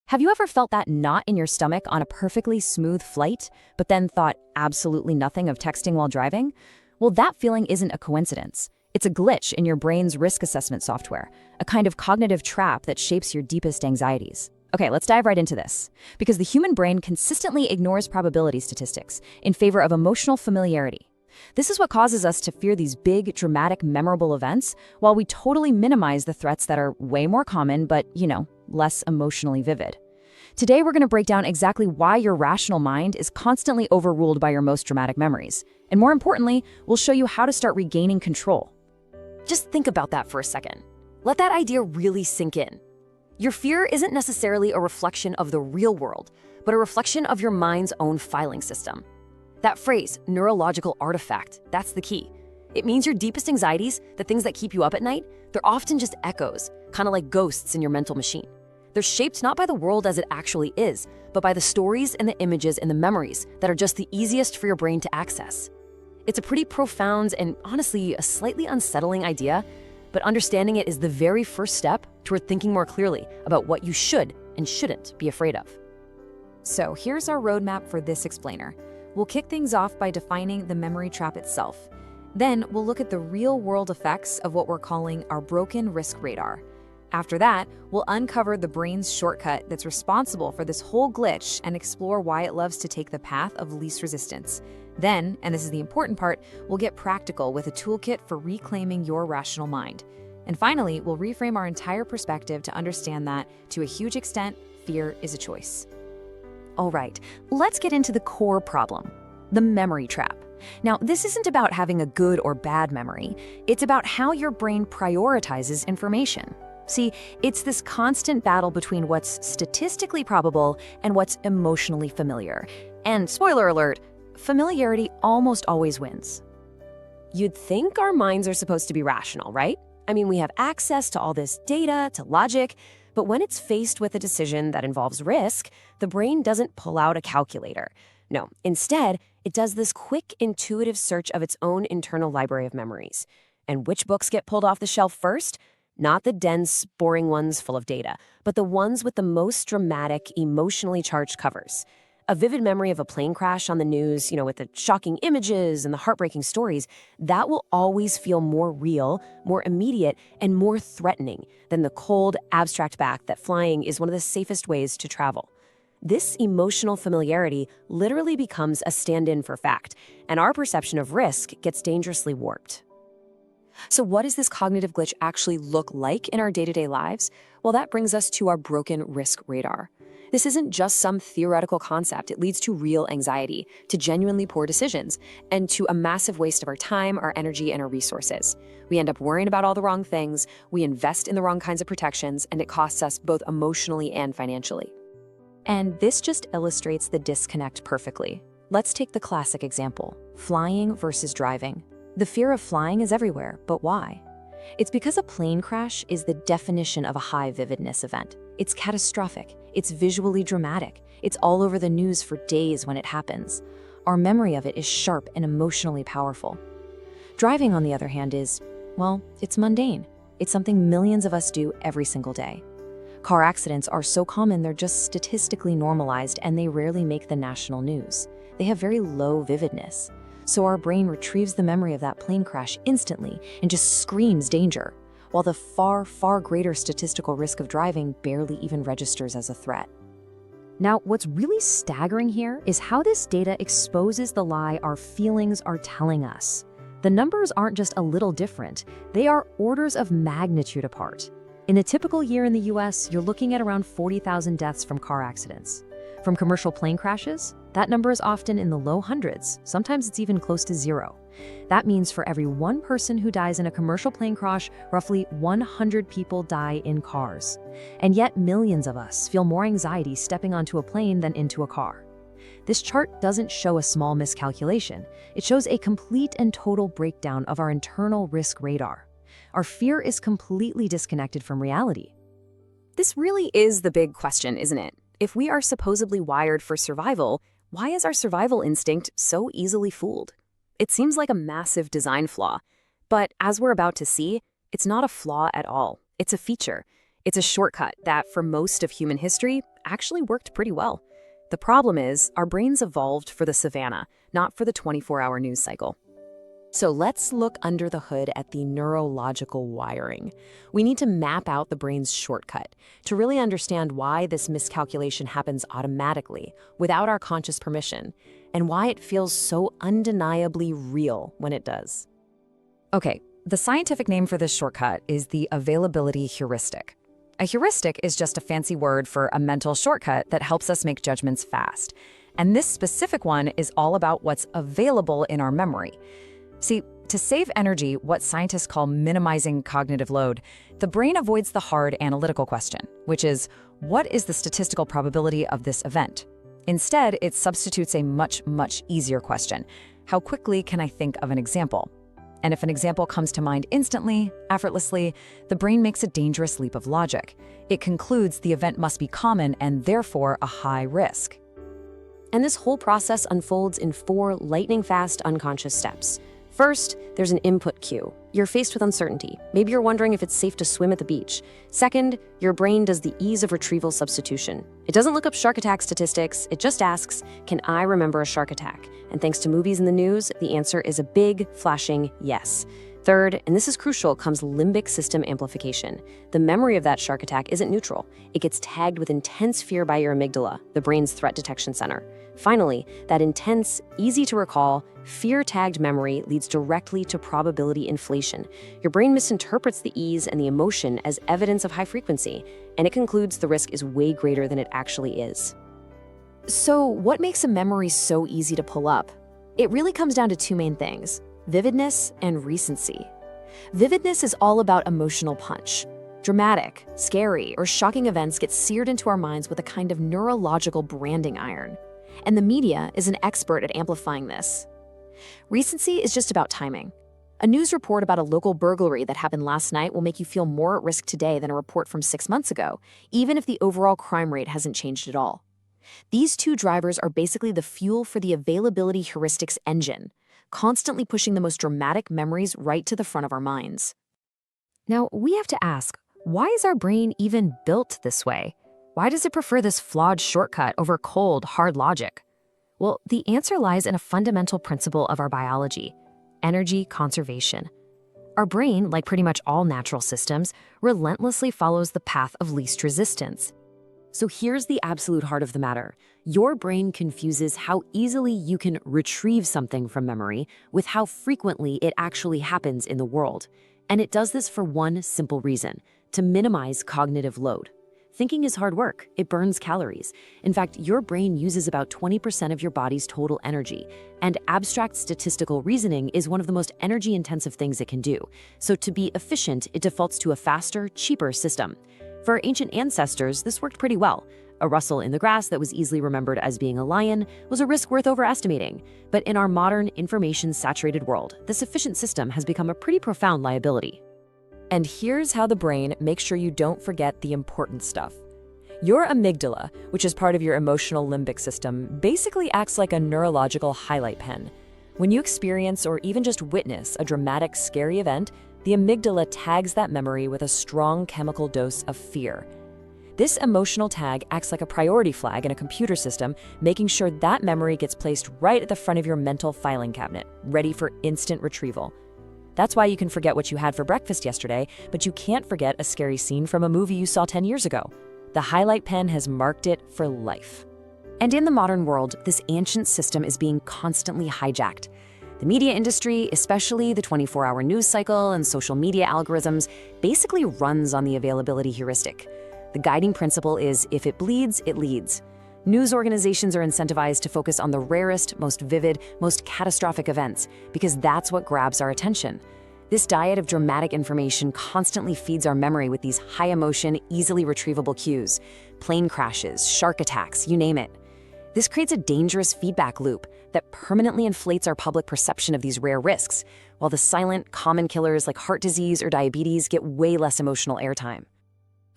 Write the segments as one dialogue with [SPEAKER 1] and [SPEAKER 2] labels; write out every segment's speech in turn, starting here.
[SPEAKER 1] Have you ever felt that knot in your stomach on a perfectly smooth flight, but then thought absolutely nothing of texting while driving? Well, that feeling isn't a coincidence. It's a glitch in your brain's risk assessment software, a kind of cognitive trap that shapes your deepest anxieties. Okay, let's dive right into this. Because the human brain consistently ignores probability statistics in favor of emotional familiarity. This is what causes us to fear these big, dramatic, memorable events, while we totally minimize the threats that are way more common, but, less emotionally vivid. Today, we're going to break down exactly why your rational mind is constantly overruled by your most dramatic memories. And more importantly, we'll show you how to start regaining control.
[SPEAKER 2] Just think about that for a second. Let that idea really sink in. Your fear isn't necessarily a reflection of the real world, but a reflection of your mind's own filing system. That phrase, neurological artifact, that's the key. It means your deepest anxieties, the things that keep you up at night, they're often just echoes, kind of like ghosts in your mental machine. They're shaped not by the world as it actually is, but by the stories and the images and the memories that are just the easiest for your brain to access. It's a pretty profound and honestly a slightly unsettling idea, but understanding it is the very first step toward thinking more clearly about what you should and shouldn't be afraid of.
[SPEAKER 1] So here's our roadmap for this explainer. We'll kick things off by defining the memory trap itself. Then we'll look at the real-world effects of what we're calling our broken risk radar. After that, we'll uncover the brain's shortcut that's responsible for this whole glitch and explore why it loves to take the path of least resistance. Then, and this is the important part, we'll get practical with a toolkit for reclaiming your rational mind. And finally, we'll reframe our entire perspective to understand that, to a huge extent, fear is a choice. All right, let's get into the core problem, the memory trap. Now, this isn't about having a good or bad memory. It's about how your brain prioritizes information. See, it's this constant battle between what's statistically probable and what's emotionally familiar. And spoiler alert, familiarity almost always wins.
[SPEAKER 2] You'd think our minds are supposed to be rational, right? I mean, we have access to all this data, to logic, but when it's faced with a decision that involves risk, the brain doesn't pull out a calculator. No, instead, it does this quick, intuitive search of its own internal library of memories. And which books get pulled off the shelf first? Not the dense, boring ones full of data, but the ones with the most dramatic, emotionally charged covers. A vivid memory of a plane crash on the news, with the shocking images and the heartbreaking stories, that will always feel more real, more immediate, and more threatening than the cold, abstract fact that flying is one of the safest ways to travel. This emotional familiarity literally becomes a stand-in for fact, and our perception of risk gets dangerously warped.
[SPEAKER 1] So what does this cognitive glitch actually look like in our day-to-day lives? Well, that brings us to our broken risk radar. This isn't just some theoretical concept. It leads to real anxiety, to genuinely poor decisions, and to a massive waste of our time, our energy, and our resources. We end up worrying about all the wrong things, we invest in the wrong kinds of protections, and it costs us both emotionally and financially. And this just illustrates the disconnect perfectly. Let's take the classic example, flying versus driving. The fear of flying is everywhere, but why? It's because a plane crash is the definition of a high vividness event. It's catastrophic, it's visually dramatic, it's all over the news for days when it happens. Our memory of it is sharp and emotionally powerful. Driving, on the other hand, it's mundane. It's something millions of us do every single day. Car accidents are so common they're just statistically normalized and they rarely make the national news. They have very low vividness. So our brain retrieves the memory of that plane crash instantly and just screams danger, while the far, far greater statistical risk of driving barely even registers as a threat. Now, what's really staggering here is how this data exposes the lie our feelings are telling us. The numbers aren't just a little different, they are orders of magnitude apart. In a typical year in the US, you're looking at around 40,000 deaths from car accidents. From commercial plane crashes, that number is often in the low hundreds, sometimes it's even close to zero. That means for every one person who dies in a commercial plane crash, roughly 100 people die in cars. And yet millions of us feel more anxiety stepping onto a plane than into a car. This chart doesn't show a small miscalculation. It shows a complete and total breakdown of our internal risk radar. Our fear is completely disconnected from reality.
[SPEAKER 2] This really is the big question, isn't it? If we are supposedly wired for survival, why is our survival instinct so easily fooled? It seems like a massive design flaw, but as we're about to see, it's not a flaw at all. It's a feature. It's a shortcut that, for most of human history,
[SPEAKER 1] actually worked pretty well. The problem is, our brains evolved for the savannah, not for the 24-hour news cycle. So let's look under the hood at the neurological wiring. We need to map out the brain's shortcut to really understand why this miscalculation happens automatically, without our conscious permission, and why it feels so undeniably real when it does.
[SPEAKER 3] Okay, the scientific name for this shortcut is the availability heuristic. A heuristic is just a fancy word for a mental shortcut that helps us make judgments fast. And this specific one is all about what's available in our memory. See, to save energy, what scientists call minimizing cognitive load, the brain avoids the hard analytical question, which is, what is the statistical probability of this event? Instead, it substitutes a much, much easier question. How quickly can I think of an example? And if an example comes to mind instantly, effortlessly, the brain makes a dangerous leap of logic. It concludes the event must be common and therefore a high risk.
[SPEAKER 1] And this whole process unfolds in 4 lightning-fast unconscious steps. First, there's an input cue. You're faced with uncertainty. Maybe you're wondering if it's safe to swim at the beach. Second, your brain does the ease of retrieval substitution. It doesn't look up shark attack statistics. It just asks, can I remember a shark attack? And thanks to movies and the news, the answer is a big, flashing yes. Third, and this is crucial, comes limbic system amplification. The memory of that shark attack isn't neutral. It gets tagged with intense fear by your amygdala, the brain's threat detection center. Finally, that intense, easy-to-recall, fear-tagged memory leads directly to probability inflation. Your brain misinterprets the ease and the emotion as evidence of high frequency, and it concludes the risk is way greater than it actually is. So what makes a memory so easy to pull up? It really comes down to 2 main things: vividness and recency. Vividness is all about emotional punch. Dramatic, scary, or shocking events get seared into our minds with a kind of neurological branding iron. And the media is an expert at amplifying this. Recency is just about timing. A news report about a local burglary that happened last night will make you feel more at risk today than a report from 6 months ago, even if the overall crime rate hasn't changed at all. These 2 drivers are basically the fuel for the availability heuristics engine, constantly pushing the most dramatic memories right to the front of our minds.
[SPEAKER 3] Now, we have to ask, why is our brain even built this way? Why does it prefer this flawed shortcut over cold, hard logic? Well, the answer lies in a fundamental principle of our biology: energy conservation. Our brain, like pretty much all natural systems, relentlessly follows the path of least resistance.
[SPEAKER 1] So here's the absolute heart of the matter. Your brain confuses how easily you can retrieve something from memory with how frequently it actually happens in the world. And it does this for one simple reason: to minimize cognitive load. Thinking is hard work. It burns calories. In fact, your brain uses about 20% of your body's total energy, and abstract statistical reasoning is one of the most energy-intensive things it can do. So to be efficient, it defaults to a faster, cheaper system. For our ancient ancestors, this worked pretty well. A rustle in the grass that was easily remembered as being a lion was a risk worth overestimating. But in our modern, information-saturated world, this efficient system has become a pretty profound liability. And here's how the brain makes sure you don't forget the important stuff. Your amygdala, which is part of your emotional limbic system, basically acts like a neurological highlight pen. When you experience or even just witness a dramatic, scary event, the amygdala tags that memory with a strong chemical dose of fear. This emotional tag acts like a priority flag in a computer system, making sure that memory gets placed right at the front of your mental filing cabinet, ready for instant retrieval. That's why you can forget what you had for breakfast yesterday, but you can't forget a scary scene from a movie you saw 10 years ago. The highlight pen has marked it for life. And in the modern world, this ancient system is being constantly hijacked. The media industry, especially the 24-hour news cycle and social media algorithms, basically runs on the availability heuristic. The guiding principle is, if it bleeds, it leads. News organizations are incentivized to focus on the rarest, most vivid, most catastrophic events, because that's what grabs our attention. This diet of dramatic information constantly feeds our memory with these high-emotion, easily retrievable cues. Plane crashes, shark attacks, you name it. This creates a dangerous feedback loop that permanently inflates our public perception of these rare risks, while the silent, common killers like heart disease or diabetes get way less emotional airtime.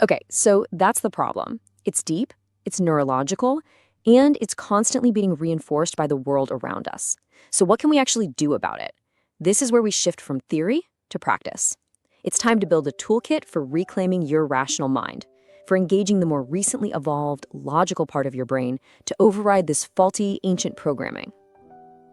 [SPEAKER 1] Okay, so that's the problem. It's deep, it's neurological, and it's constantly being reinforced by the world around us. So what can we actually do about it? This is where we shift from theory to practice. It's time to build a toolkit for reclaiming your rational mind. for engaging the more recently evolved, logical part of your brain to override this faulty, ancient programming.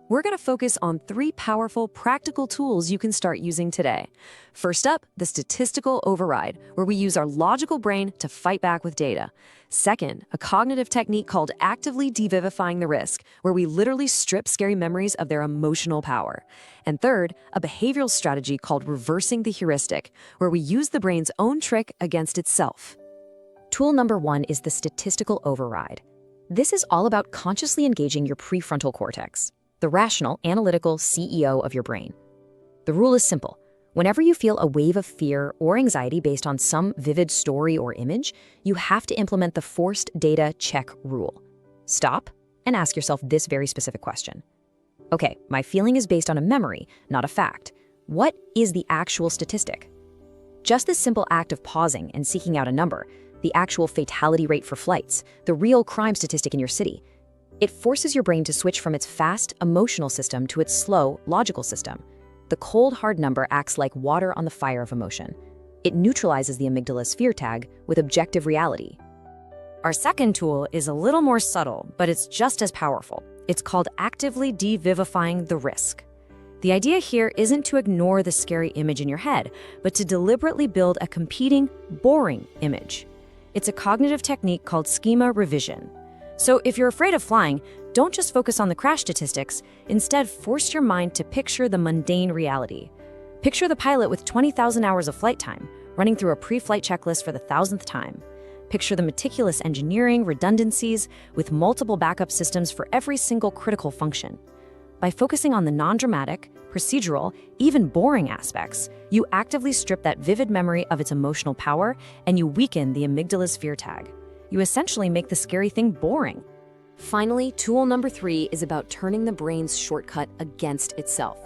[SPEAKER 1] We're going to focus on 3 powerful, practical tools you can start using today. First up, the Statistical Override, where we use our logical brain to fight back with data. Second, a cognitive technique called actively de-vivifying the risk, where we literally strip scary memories of their emotional power. And third, a behavioral strategy called reversing the heuristic, where we use the brain's own trick against itself.
[SPEAKER 3] Tool number 1 is the Statistical Override. This is all about consciously engaging your prefrontal cortex, the rational, analytical CEO of your brain. The rule is simple. Whenever you feel a wave of fear or anxiety based on some vivid story or image, you have to implement the forced data check rule. Stop and ask yourself this very specific question. Okay, my feeling is based on a memory, not a fact. What is the actual statistic? Just this simple act of pausing and seeking out a number, the actual fatality rate for flights, the real crime statistic in your city, it forces your brain to switch from its fast, emotional system to its slow, logical system. The cold, hard number acts like water on the fire of emotion. It neutralizes the amygdala's fear tag with objective reality.
[SPEAKER 2] Our second tool is a little more subtle, but it's just as powerful. It's called actively de-vivifying the risk. The idea here isn't to ignore the scary image in your head, but to deliberately build a competing, boring image. It's a cognitive technique called schema revision. So if you're afraid of flying, don't just focus on the crash statistics. Instead, force your mind to picture the mundane reality. Picture the pilot with 20,000 hours of flight time, running through a pre-flight checklist for the 1,000th time. Picture the meticulous engineering, redundancies, with multiple backup systems for every single critical function. By focusing on the non-dramatic, procedural, even boring aspects, you actively strip that vivid memory of its emotional power and you weaken the amygdala's fear tag. You essentially make the scary thing boring.
[SPEAKER 1] Finally, tool number 3 is about turning the brain's shortcut against itself.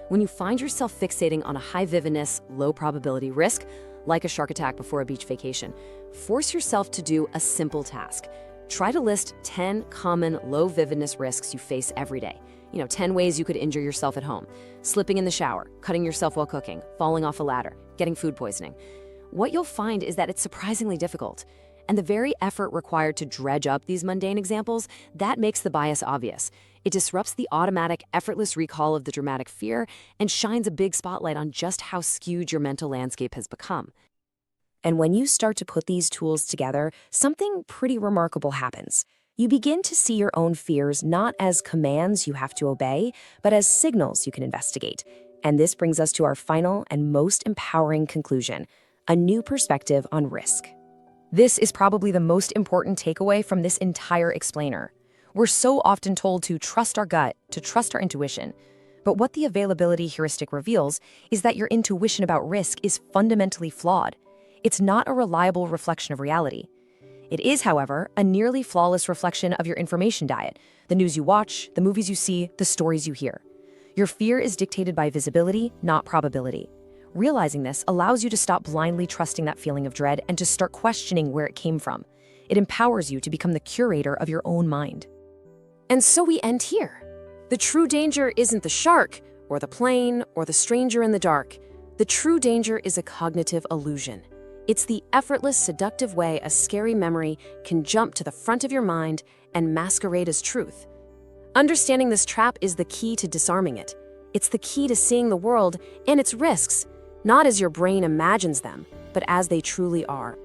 [SPEAKER 1] When you find yourself fixating on a high vividness, low probability risk, like a shark attack before a beach vacation, force yourself to do a simple task. Try to list 10 common low vividness risks you face every day. 10 ways you could injure yourself at home. Slipping in the shower, cutting yourself while cooking, falling off a ladder, getting food poisoning. What you'll find is that it's surprisingly difficult. And the very effort required to dredge up these mundane examples, that makes the bias obvious. It disrupts the automatic, effortless recall of the dramatic fear and shines a big spotlight on just how skewed your mental landscape has become.
[SPEAKER 2] And when you start to put these tools together, something pretty remarkable happens. You begin to see your own fears not as commands you have to obey, but as signals you can investigate. And this brings us to our final and most empowering conclusion, a new perspective on risk. This is probably the most important takeaway from this entire explainer. We're so often told to trust our gut, to trust our intuition. But what the availability heuristic reveals is that your intuition about risk is fundamentally flawed. It's not a reliable reflection of reality. It is, however, a nearly flawless reflection of your information diet, the news you watch, the movies you see, the stories you hear. Your fear is dictated by visibility, not probability. Realizing this allows you to stop blindly trusting that feeling of dread and to start questioning where it came from. It empowers you to become the curator of your own mind.
[SPEAKER 1] And so we end here. The true danger isn't the shark, or the plane, or the stranger in the dark. The true danger is a cognitive illusion. It's the effortless, seductive way a scary memory can jump to the front of your mind and masquerade as truth. Understanding this trap is the key to disarming it. It's the key to seeing the world and its risks, not as your brain imagines them, but as they truly are,